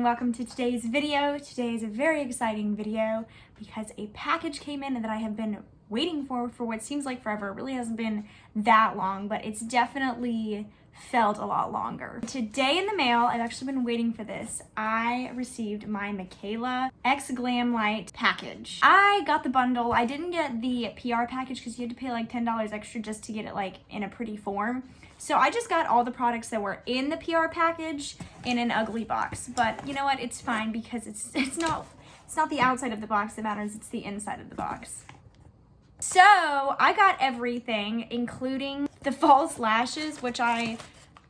welcome to today's video. Today is a very exciting video because a package came in that I have been waiting for what seems like forever. It really hasn't been that long, but it's definitely felt a lot longer. Today in the mail, I've actually been waiting for this. I received my Mikayla X Glamlite package. I got the bundle. I didn't get the PR package because you had to pay like $10 extra just to get it like in a pretty form. So I just got all the products that were in the PR package in an ugly box. But you know what? It's fine because it's not the outside of the box that matters, it's the inside of the box. So I got everything, including the false lashes, which I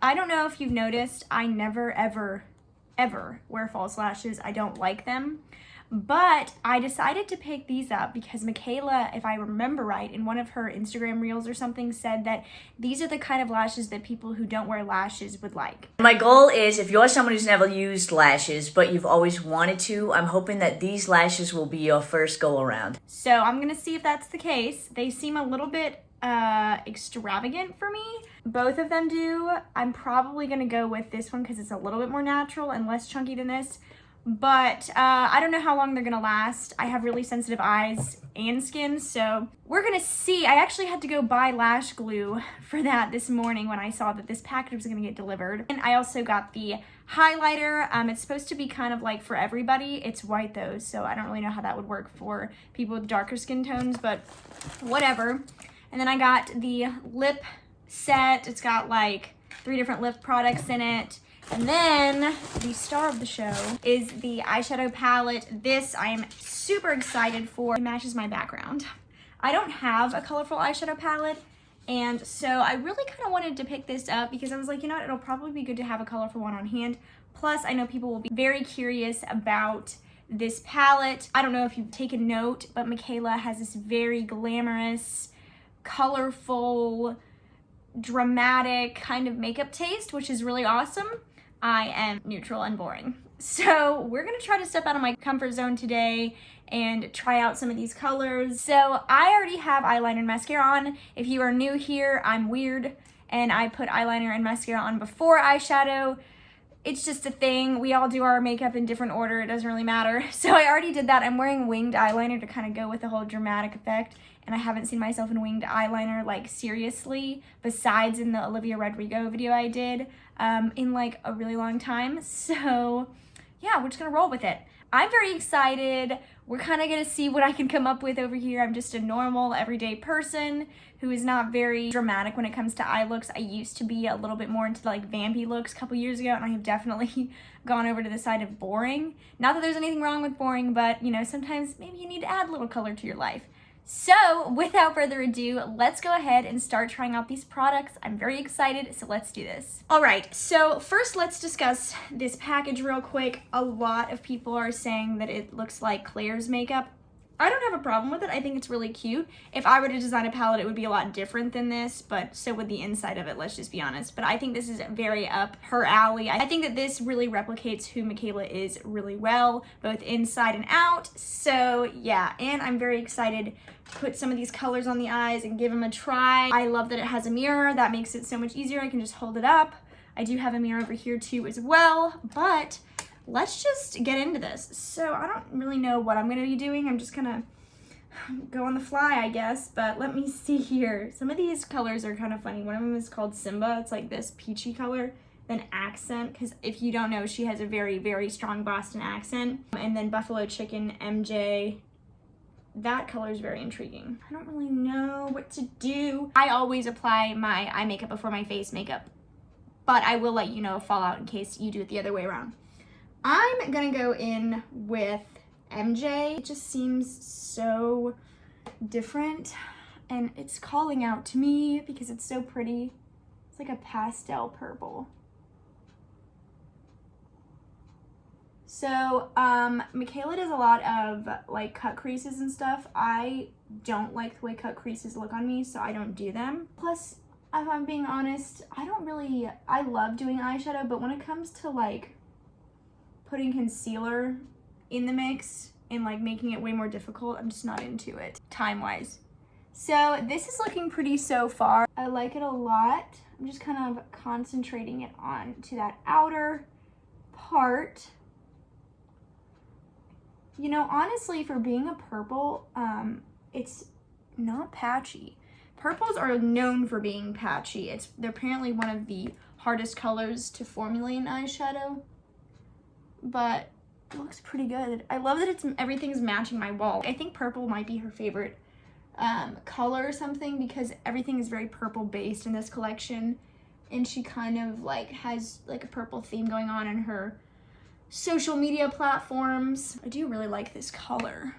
don't know if you've noticed, I never ever wear false lashes. I don't like them. But I decided to pick these up because Mikayla, if I remember right, in one of her Instagram reels or something, said that these are the kind of lashes that people who don't wear lashes would like. My goal is, if you're someone who's never used lashes, but you've always wanted to, I'm hoping that these lashes will be your first go around. So I'm gonna see if that's the case. They seem a little bit extravagant for me. Both of them do. I'm probably gonna go with this one because it's a little bit more natural and less chunky than this. But I don't know how long they're gonna last. I have really sensitive eyes and skin, so we're gonna see. I actually had to go buy lash glue for that this morning when I saw that this package was gonna get delivered. And I also got the highlighter. It's supposed to be kind of like for everybody. It's white though, so I don't really know how that would work for people with darker skin tones, but whatever. And then I got the lip set. It's got like 3 different lip products in it. And then the star of the show is the eyeshadow palette. This I am super excited for. It matches my background. I don't have a colorful eyeshadow palette, and so I really kind of wanted to pick this up because I was like, you know what, it'll probably be good to have a colorful one on hand. Plus, I know people will be very curious about this palette. I don't know if you've taken note, but Mikayla has this very glamorous, colorful, dramatic kind of makeup taste, which is really awesome. I am neutral and boring. So we're gonna try to step out of my comfort zone today and try out some of these colors. So I already have eyeliner and mascara on. If you are new here, I'm weird and I put eyeliner and mascara on before eyeshadow. It's just a thing. We all do our makeup in different order. It doesn't really matter. So I already did that. I'm wearing winged eyeliner to kind of go with the whole dramatic effect. And I haven't seen myself in winged eyeliner, like seriously, besides in the Olivia Rodrigo video I did in like a really long time. So yeah, we're just gonna roll with it. I'm very excited. We're kind of gonna see what I can come up with over here. I'm just a normal, everyday person who is not very dramatic when it comes to eye looks. I used to be a little bit more into like vampy looks a couple years ago, and I have definitely gone over to the side of boring. Not that there's anything wrong with boring, but you know, sometimes maybe you need to add a little color to your life. So without further ado, let's go ahead and start trying out these products. I'm very excited, so let's do this. All right, so first let's discuss this package real quick. A lot of people are saying that it looks like Claire's makeup. I don't have a problem with it. I think it's really cute. If I were to design a palette, it would be a lot different than this, but so would the inside of it, let's just be honest. But I think this is very up her alley. I think that this really replicates who Mikayla is really well, both inside and out. So yeah, and I'm very excited to put some of these colors on the eyes and give them a try. I love that it has a mirror. That makes it so much easier. I can just hold it up. I do have a mirror over here too as well, but let's just get into this. So I don't really know what I'm gonna be doing. I'm just gonna go on the fly, I guess, but let me see here. Some of these colors are kind of funny. One of them is called Simba. It's like this peachy color. Then Accent, because if you don't know, she has a very, very strong Boston accent. And then Buffalo Chicken, MJ. That color is very intriguing. I don't really know what to do. I always apply my eye makeup before my face makeup, but I will let you know Fallout in case you do it the other way around. I'm gonna go in with MJ. It just seems so different and it's calling out to me because it's so pretty. It's like a pastel purple. So Mikayla does a lot of like cut creases and stuff. I don't like the way cut creases look on me, so I don't do them. Plus, if I'm being honest, I love doing eyeshadow, but when it comes to like putting concealer in the mix and like making it way more difficult, I'm just not into it time-wise. So this is looking pretty so far. I like it a lot. I'm just kind of concentrating it on to that outer part. You know, honestly, for being a purple, it's not patchy. Purples are known for being patchy. They're apparently one of the hardest colors to formulate an eyeshadow, but it looks pretty good. I love that everything's matching my wall. I think purple might be her favorite color or something, because everything is very purple based in this collection, and she kind of like has like a purple theme going on in her social media platforms. I do really like this color.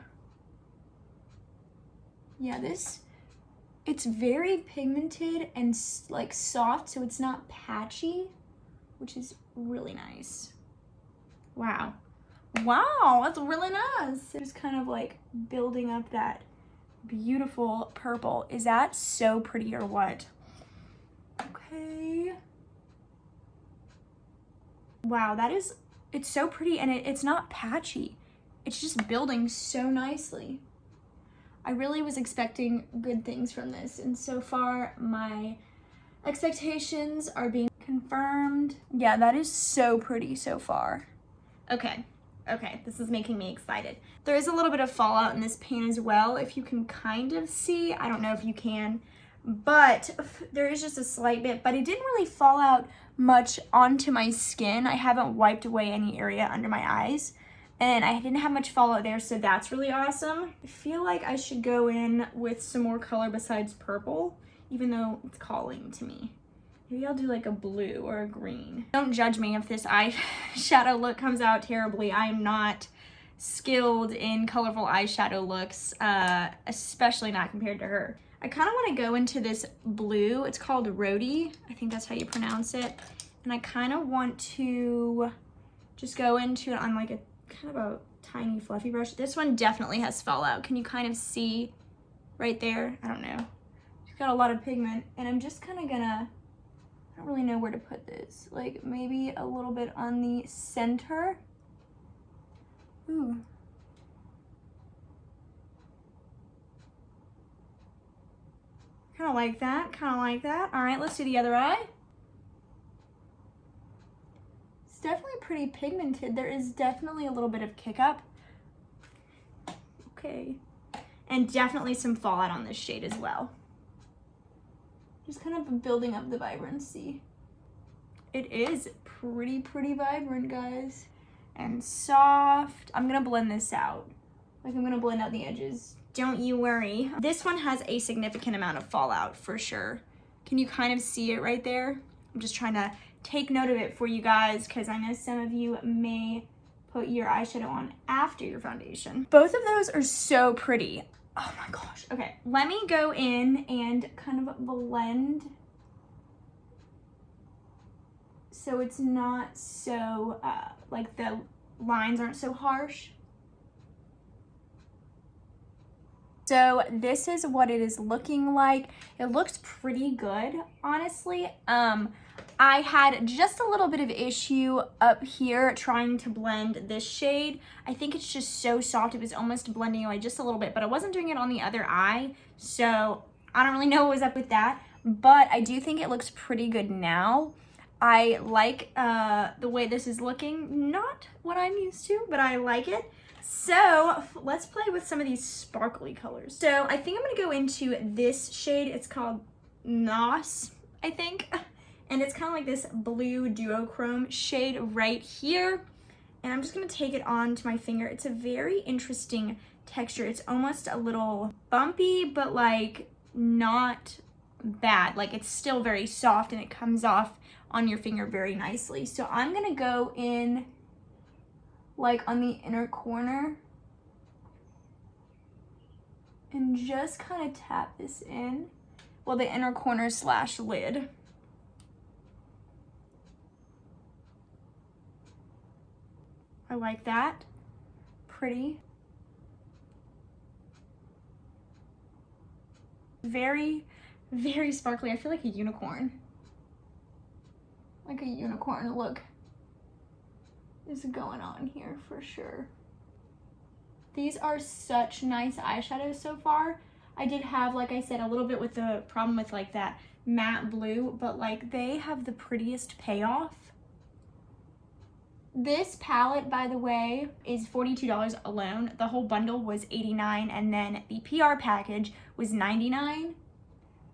Yeah, it's very pigmented and like soft, so it's not patchy, which is really nice. Wow, that's really nice. Just kind of like building up that beautiful purple. Is that so pretty or what? Okay. Wow, it's so pretty, and it's not patchy. It's just building so nicely. I really was expecting good things from this, and so far my expectations are being confirmed. Yeah, that is so pretty so far. Okay, this is making me excited. There is a little bit of fallout in this pan as well, if you can kind of see. I don't know if you can, but there is just a slight bit, but it didn't really fall out much onto my skin. I haven't wiped away any area under my eyes, and I didn't have much fallout there, so that's really awesome. I feel like I should go in with some more color besides purple, even though it's calling to me. Maybe I'll do like a blue or a green. Don't judge me if this eyeshadow look comes out terribly. I am not skilled in colorful eyeshadow looks, especially not compared to her. I kind of want to go into this blue. It's called Rhody. I think that's how you pronounce it. And I kind of want to just go into it on like a kind of a tiny fluffy brush. This one definitely has fallout. Can you kind of see right there? I don't know. She's got a lot of pigment, and I'm just kind of gonna, I don't really know where to put this. Like maybe a little bit on the center. Ooh. Kind of like that, All right, let's do the other eye. It's definitely pretty pigmented. There is definitely a little bit of kick up. Okay. And definitely some fallout on this shade as well. Just kind of building up the vibrancy. It is pretty vibrant, guys. And soft. I'm gonna blend this out. Like I'm gonna blend out the edges. Don't you worry. This one has a significant amount of fallout for sure. Can you kind of see it right there? I'm just trying to take note of it for you guys, because I know some of you may put your eyeshadow on after your foundation. Both of those are so pretty. Oh my gosh. Okay, let me go in and kind of blend so it's not so, like the lines aren't so harsh. So this is what it is looking like. It looks pretty good, honestly. I had just a little bit of issue up here trying to blend this shade. I think it's just so soft. It was almost blending away just a little bit, but I wasn't doing it on the other eye. So I don't really know what was up with that, but I do think it looks pretty good now. I like the way this is looking. Not what I'm used to, but I like it. So let's play with some of these sparkly colors. So I think I'm gonna go into this shade. It's called Nos, I think. And it's kind of like this blue duochrome shade right here. And I'm just gonna take it onto my finger. It's a very interesting texture. It's almost a little bumpy, but like not bad. Like it's still very soft, and it comes off on your finger very nicely. So I'm gonna go in like on the inner corner and just kind of tap this in. Well, the inner corner / lid. I like that. Pretty. Very sparkly. I feel like a unicorn. Like a unicorn look is going on here for sure. These are such nice eyeshadows so far. I did have, like I said, a little bit with the problem with like that matte blue, but like they have the prettiest payoff. This palette, by the way, is $42 alone. The whole bundle was $89, and then the PR package was $99.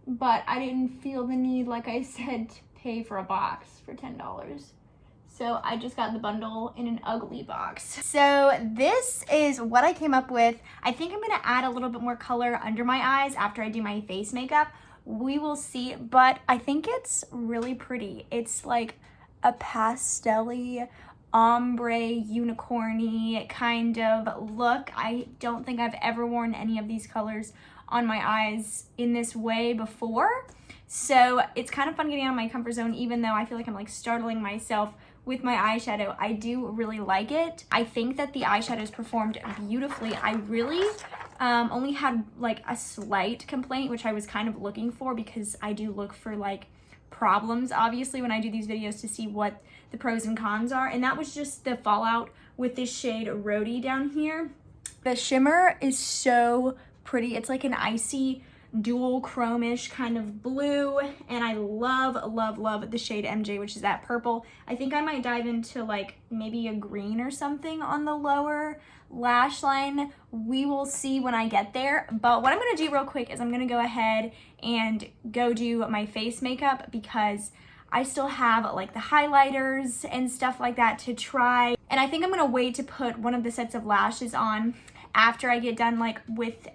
But I didn't feel the need, like I said, to pay for a box for $10. So I just got the bundle in an ugly box. So this is what I came up with. I think I'm gonna add a little bit more color under my eyes after I do my face makeup. We will see, but I think it's really pretty. It's like a pastel-y, ombre, unicorny kind of look. I don't think I've ever worn any of these colors on my eyes in this way before. So it's kind of fun getting out of my comfort zone, even though I feel like I'm like startling myself with my eyeshadow. I do really like it. I think that the eyeshadows performed beautifully. I really only had like a slight complaint, which I was kind of looking for, because I do look for like problems, obviously, when I do these videos to see what the pros and cons are. And that was just the fallout with this shade Rhodey down here. The shimmer is so pretty. It's like an icy dual chromish kind of blue, and I love the shade MJ, which is that purple. I think I might dive into like maybe a green or something on the lower lash line. We will see when I get there. But what I'm gonna do real quick is I'm gonna go ahead and go do my face makeup, because I still have like the highlighters and stuff like that to try. And I think I'm gonna wait to put one of the sets of lashes on after I get done like with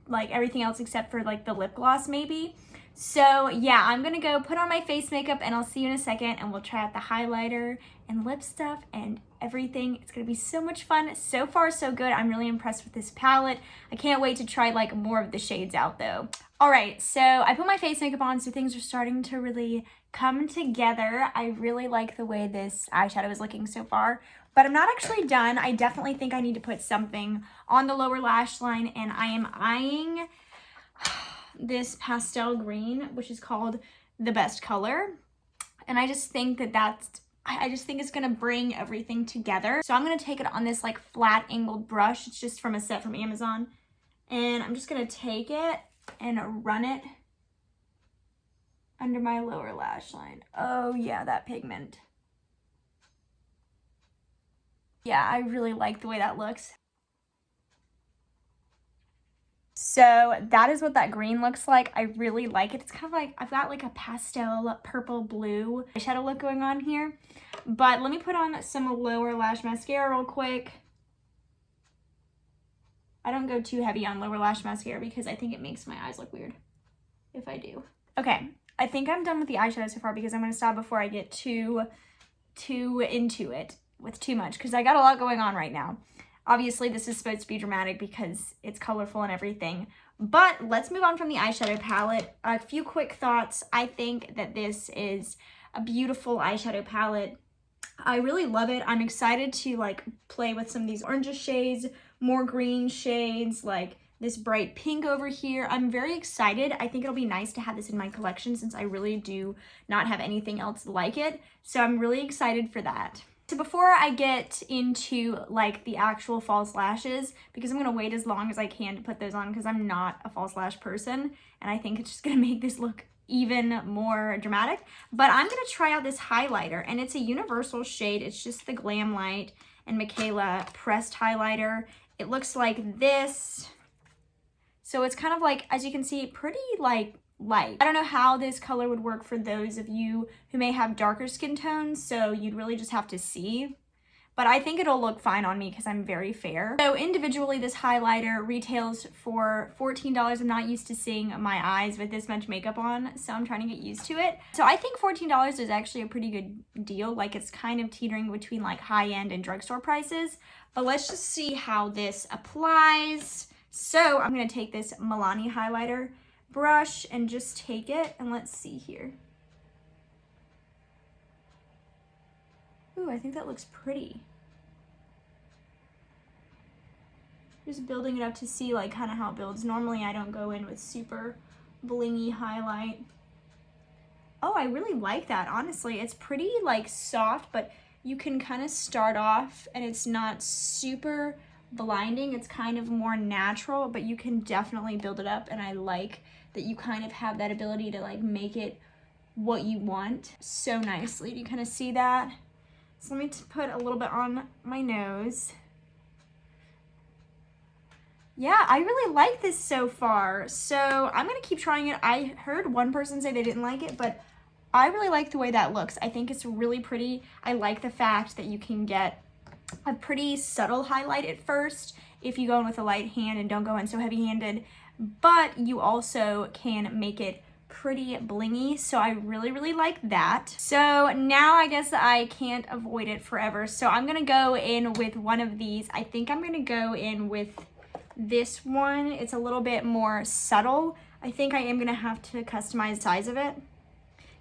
like everything else except for like the lip gloss maybe. So yeah, I'm gonna go put on my face makeup, and I'll see you in a second, and we'll try out the highlighter and lip stuff and everything. It's gonna be so much fun. So far so good. I'm really impressed with this palette. I can't wait to try like more of the shades out though. All right, so I put my face makeup on, so things are starting to really come together. I really like the way this eyeshadow is looking so far, but I'm not actually done. I definitely think I need to put something on the lower lash line, and I am eyeing this pastel green, which is called the best color. And I just think that I just think it's gonna bring everything together. So I'm gonna take it on this like flat angled brush. It's just from a set from Amazon. And I'm just gonna take it and run it under my lower lash line. Oh yeah, that pigment. Yeah, I really like the way that looks. So that is what that green looks like. I really like it. It's kind of like, I've got like a pastel purple blue eyeshadow look going on here. But let me put on some lower lash mascara real quick. I don't go too heavy on lower lash mascara because I think it makes my eyes look weird if I do. Okay, I think I'm done with the eyeshadow so far, because I'm going to stop before I get too into it with too much, because I got a lot going on right now. Obviously, this is supposed to be dramatic because it's colorful and everything. But let's move on from the eyeshadow palette. A few quick thoughts. I think that this is a beautiful eyeshadow palette. I really love it. I'm excited to like play with some of these orange shades, more green shades, like this bright pink over here. I'm very excited. I think it'll be nice to have this in my collection, since I really do not have anything else like it. So I'm really excited for that. So before I get into like the actual false lashes, because I'm gonna wait as long as I can to put those on, because I'm not a false lash person, and I think it's just gonna make this look even more dramatic. But I'm gonna try out this highlighter, and it's a universal shade. It's just the Glamlite and Mikayla pressed highlighter. It looks like this. So it's kind of like, as you can see, pretty like light. I don't know how this color would work for those of you who may have darker skin tones, so you'd really just have to see. But I think it'll look fine on me because I'm very fair. So individually, this highlighter retails for $14. I'm not used to seeing my eyes with this much makeup on, so I'm trying to get used to it. So I think $14 is actually a pretty good deal. Like, it's kind of teetering between like high-end and drugstore prices. But let's just see how this applies. So I'm gonna take this Milani highlighter brush and just take it, and let's see here. Ooh, I think that looks pretty. Just building it up to see like kind of how it builds. Normally I don't go in with super blingy highlight. Oh, I really like that, honestly. It's pretty like soft, but you can kind of start off and it's not super blinding. It's kind of more natural, but you can definitely build it up, and I like that you kind of have that ability to like make it what you want so nicely. Do you kind of see that? So let me put a little bit on my nose. Yeah, I really like this so far. So I'm gonna keep trying it. I heard one person say they didn't like it, but I really like the way that looks. I think it's really pretty. I like the fact that you can get a pretty subtle highlight at first if you go in with a light hand and don't go in so heavy-handed, but you also can make it pretty blingy, so I really, really like that. So now I guess I can't avoid it forever, so I'm gonna go in with one of these. I think I'm gonna go in with this one. It's a little bit more subtle. I think I am gonna have to customize the size of it.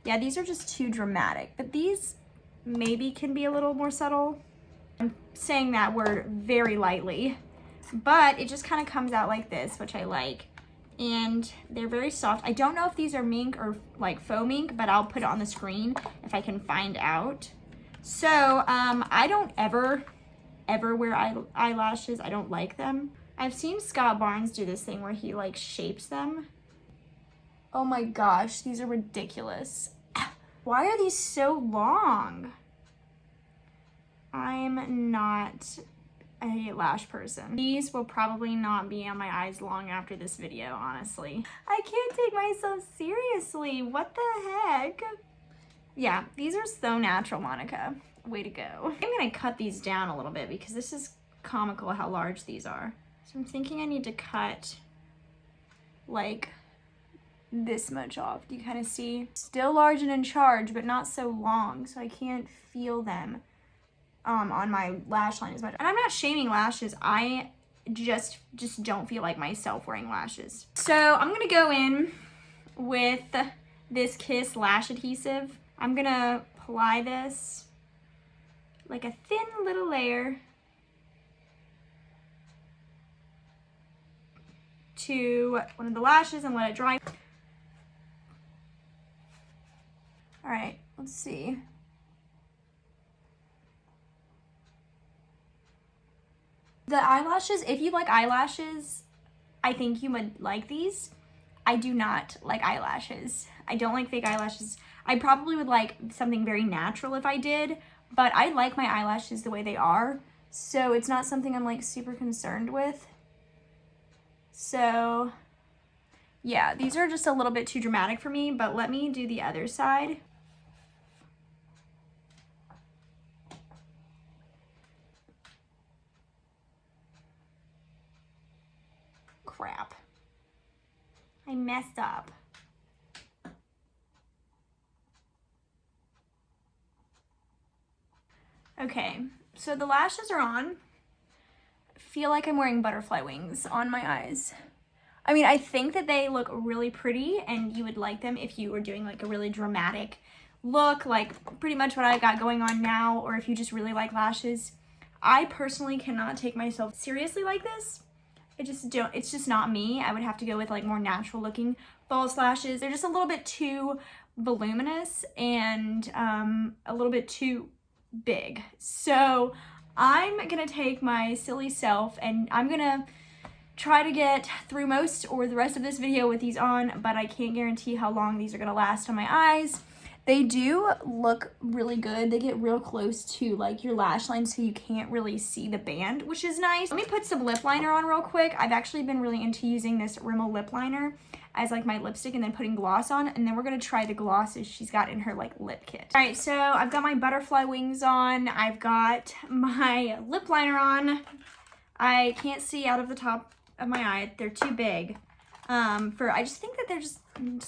Yeah, these are just too dramatic, but these maybe can be a little more subtle. I'm saying that word very lightly, but it just kind of comes out like this, which I like. And they're very soft. I don't know if these are mink or like faux mink, but I'll put it on the screen if I can find out. So I don't ever wear eyelashes. I don't like them. I've seen Scott Barnes do this thing where he like shapes them. Oh my gosh, these are ridiculous. Why are these so long? I'm not a lash person. These will probably not be on my eyes long after this video, honestly. I can't take myself seriously. What the heck? Yeah, these are so natural, Monica. Way to go. I'm gonna cut these down a little bit because this is comical how large these are. So I'm thinking I need to cut like this much off. Do you kind of see? Still large and in charge, but not so long, so I can't feel them on my lash line as much. And I'm not shaming lashes. I just don't feel like myself wearing lashes. So I'm gonna go in with this Kiss lash adhesive. I'm gonna apply this like a thin little layer to one of the lashes and let it dry. All right, let's see. The eyelashes, if you like eyelashes, I think you would like these. I do not like eyelashes. I don't like fake eyelashes. I probably would like something very natural if I did, but I like my eyelashes the way they are, so it's not something I'm like super concerned with. So yeah, these are just a little bit too dramatic for me, but let me do the other side. Crap. I messed up. Okay, so the lashes are on. I feel like I'm wearing butterfly wings on my eyes. I mean, I think that they look really pretty and you would like them if you were doing like a really dramatic look, like pretty much what I got going on now, or if you just really like lashes. I personally cannot take myself seriously like this. It's just not me. I would have to go with like more natural looking false lashes. They're just a little bit too voluminous and a little bit too big. So I'm gonna take my silly self and I'm gonna try to get through most or the rest of this video with these on, but I can't guarantee how long these are gonna last on my eyes. They do look really good. They get real close to like your lash line so you can't really see the band, which is nice. Let me put some lip liner on real quick. I've actually been really into using this Rimmel lip liner as like my lipstick and then putting gloss on, and then we're gonna try the glosses she's got in her like lip kit. All right, so I've got my butterfly wings on. I've got my lip liner on. I can't see out of the top of my eye. They're too big. I just think that they're just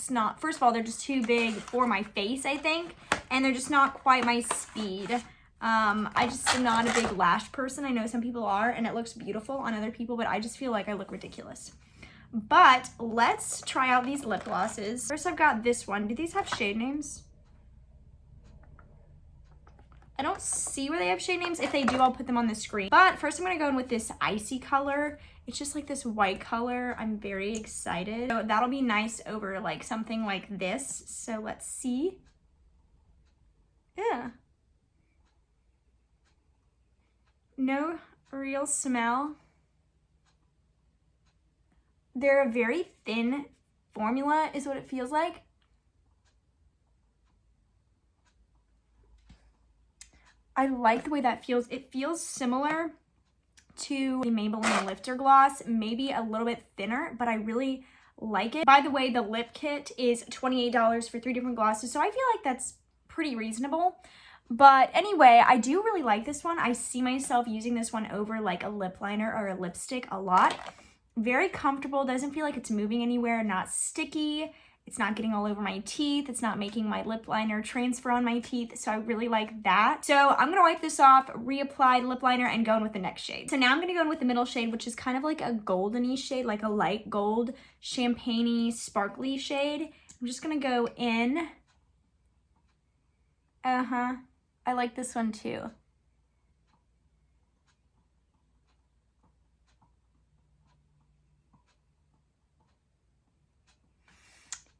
not, first of all, they're just too big for my face, I think, and they're just not quite my speed. I just am not a big lash person. I know some people are, and it looks beautiful on other people, but I just feel like I look ridiculous. But let's try out these lip glosses. First, I've got this one. Do these have shade names? I don't see where they have shade names. If they do, I'll put them on the screen. But first I'm gonna go in with this icy color. It's just like this white color. I'm very excited. So that'll be nice over like something like this. So let's see. Yeah. No real smell. They're a very thin formula is what it feels like. I like the way that feels. It feels similar to the Maybelline Lifter Gloss, maybe a little bit thinner, but I really like it. By the way, the lip kit is $28 for 3 different glosses, so I feel like that's pretty reasonable. But anyway, I do really like this one. I see myself using this one over like a lip liner or a lipstick a lot. Very comfortable, doesn't feel like it's moving anywhere, not sticky. It's not getting all over my teeth. It's not making my lip liner transfer on my teeth. So I really like that. So I'm going to wipe this off, reapply the lip liner, and go in with the next shade. So now I'm going to go in with the middle shade, which is kind of like a goldeny shade, like a light gold, champagne-y, sparkly shade. I'm just going to go in. I like this one too.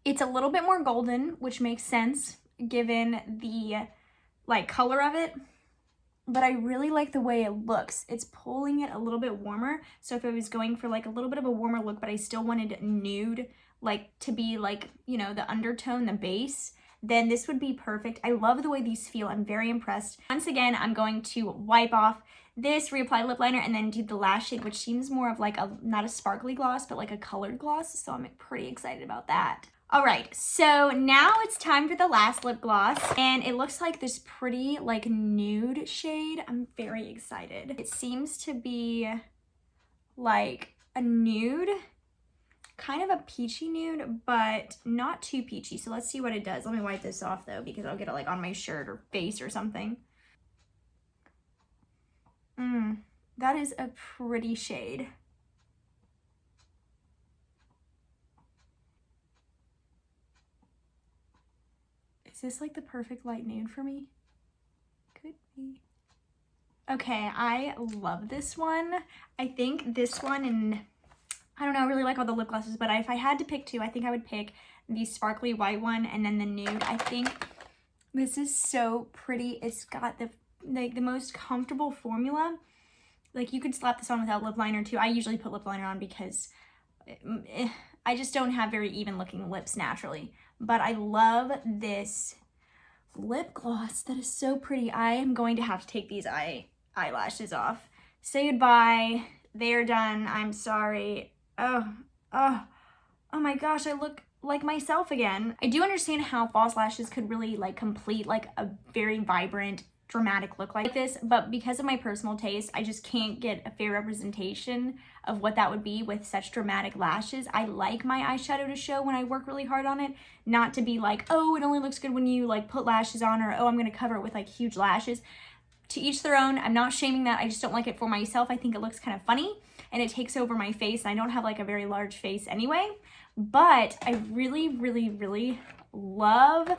It's a little bit more golden, which makes sense given the like color of it, but I really like the way it looks. It's pulling it a little bit warmer. So if I was going for like a little bit of a warmer look, but I still wanted nude, like to be like, you know, the undertone, the base, then this would be perfect. I love the way these feel. I'm very impressed. Once again, I'm going to wipe off this, reapply lip liner, and then do the last shade, which seems more of like a, not a sparkly gloss, but like a colored gloss. So I'm pretty excited about that. All right, so now it's time for the last lip gloss, and it looks like this pretty like nude shade. I'm very excited. It seems to be like a nude, kind of a peachy nude, but not too peachy. So let's see what it does. Let me wipe this off though, because I'll get it like on my shirt or face or something. That is a pretty shade. Is this like the perfect light nude for me? Could be. Okay, I love this one. I think this one, and I don't know, I really like all the lip glosses, but if I had to pick 2, I think I would pick the sparkly white one and then the nude. I think this is so pretty. It's got the most comfortable formula. Like you could slap this on without lip liner too. I usually put lip liner on because I just don't have very even looking lips naturally. But I love this lip gloss. That is so pretty. I am going to have to take these eyelashes off. Say goodbye. They're done. I'm sorry. Oh my gosh, I look like myself again. I do understand how false lashes could really like complete like a very vibrant, dramatic look like this, but because of my personal taste, I just can't get a fair representation of what that would be with such dramatic lashes. I like my eyeshadow to show when I work really hard on it, not to be like, oh, it only looks good when you like put lashes on, or oh, I'm gonna cover it with like huge lashes. To each their own. I'm not shaming that. I just don't like it for myself. I think it looks kind of funny and it takes over my face. I don't have like a very large face anyway, but I really, really, really love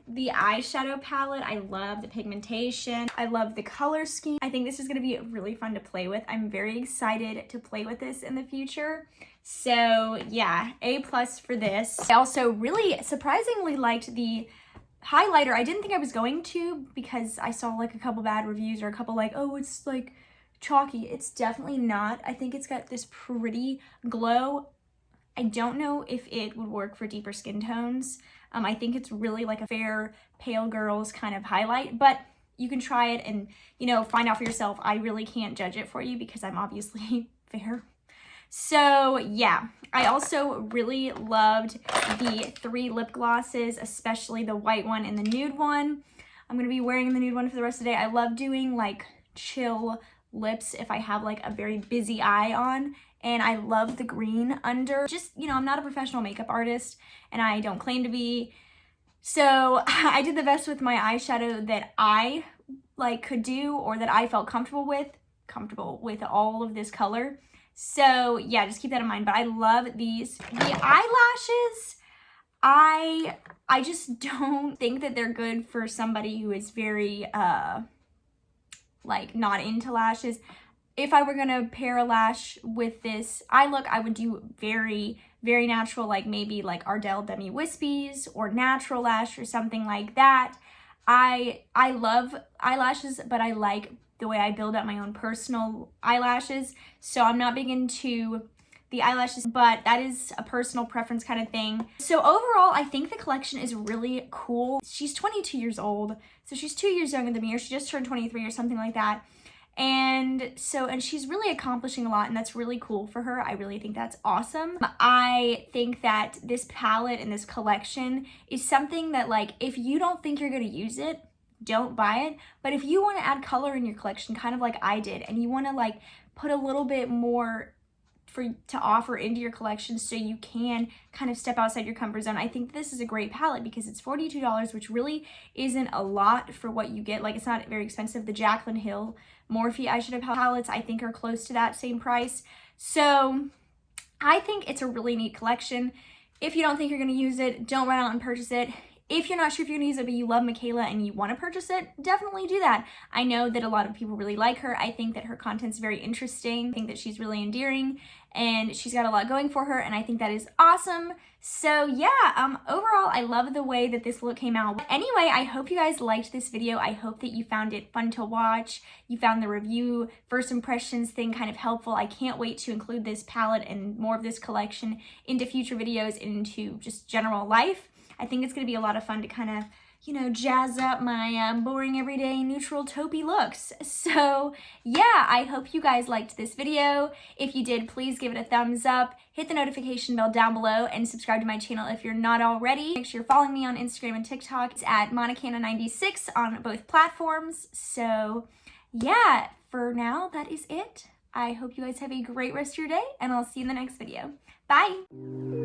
the eyeshadow palette. I love the pigmentation. I love the color scheme. I think this is going to be really fun to play with. I'm very excited to play with this in the future. So yeah, A+ for this. I also really surprisingly liked the highlighter. I didn't think I was going to because I saw like a couple bad reviews or a couple like, oh, it's like chalky. It's definitely not. I think it's got this pretty glow. I don't know if it would work for deeper skin tones. I think it's really like a fair pale girls kind of highlight, but you can try it and, you know, find out for yourself. I really can't judge it for you because I'm obviously fair. So yeah, I also really loved the 3 lip glosses, especially the white one and the nude one. I'm going to be wearing the nude one for the rest of the day. I love doing like chill lips if I have like a very busy eye on. And I love the green under. Just, you know, I'm not a professional makeup artist and I don't claim to be. So I did the best with my eyeshadow that I like could do, or that I felt comfortable with all of this color. So yeah, just keep that in mind. But I love these. The eyelashes, I just don't think that they're good for somebody who is very like not into lashes. If I were gonna pair a lash with this eye look, I would do very, very natural, like maybe like Ardell Demi Wispies or natural lash or something like that. I love eyelashes, but I like the way I build up my own personal eyelashes. So I'm not big into the eyelashes, but that is a personal preference kind of thing. So overall, I think the collection is really cool. She's 22 years old, so she's 2 years younger than me, or she just turned 23 or something like that. And she's really accomplishing a lot, and that's really cool for her. I really think that's awesome. I think that this palette and this collection is something that, like, if you don't think you're gonna use it, don't buy it. But if you want to add color in your collection, kind of like I did, and you want to like put a little bit more to offer into your collection so you can kind of step outside your comfort zone, I think this is a great palette because it's $42, which really isn't a lot for what you get. Like, it's not very expensive. The Jaclyn Hill Morphe eyeshadow palettes, I think, are close to that same price. So I think it's a really neat collection. If you don't think you're going to use it, don't run out and purchase it. If you're not sure if you're going to use it, but you love Mikayla and you want to purchase it, definitely do that. I know that a lot of people really like her. I think that her content's very interesting. I think that she's really endearing and she's got a lot going for her, and I think that is awesome. So yeah, overall, I love the way that this look came out. Anyway, I hope you guys liked this video. I hope that you found it fun to watch. You found the review, first impressions thing kind of helpful. I can't wait to include this palette and more of this collection into future videos, into just general life. I think it's going to be a lot of fun to kind of, you know, jazz up my boring, everyday, neutral, taupey looks. So yeah, I hope you guys liked this video. If you did, please give it a thumbs up, hit the notification bell down below, and subscribe to my channel if you're not already. Make sure you're following me on Instagram and TikTok. It's at Monicana96 on both platforms. So yeah, for now, that is it. I hope you guys have a great rest of your day, and I'll see you in the next video. Bye!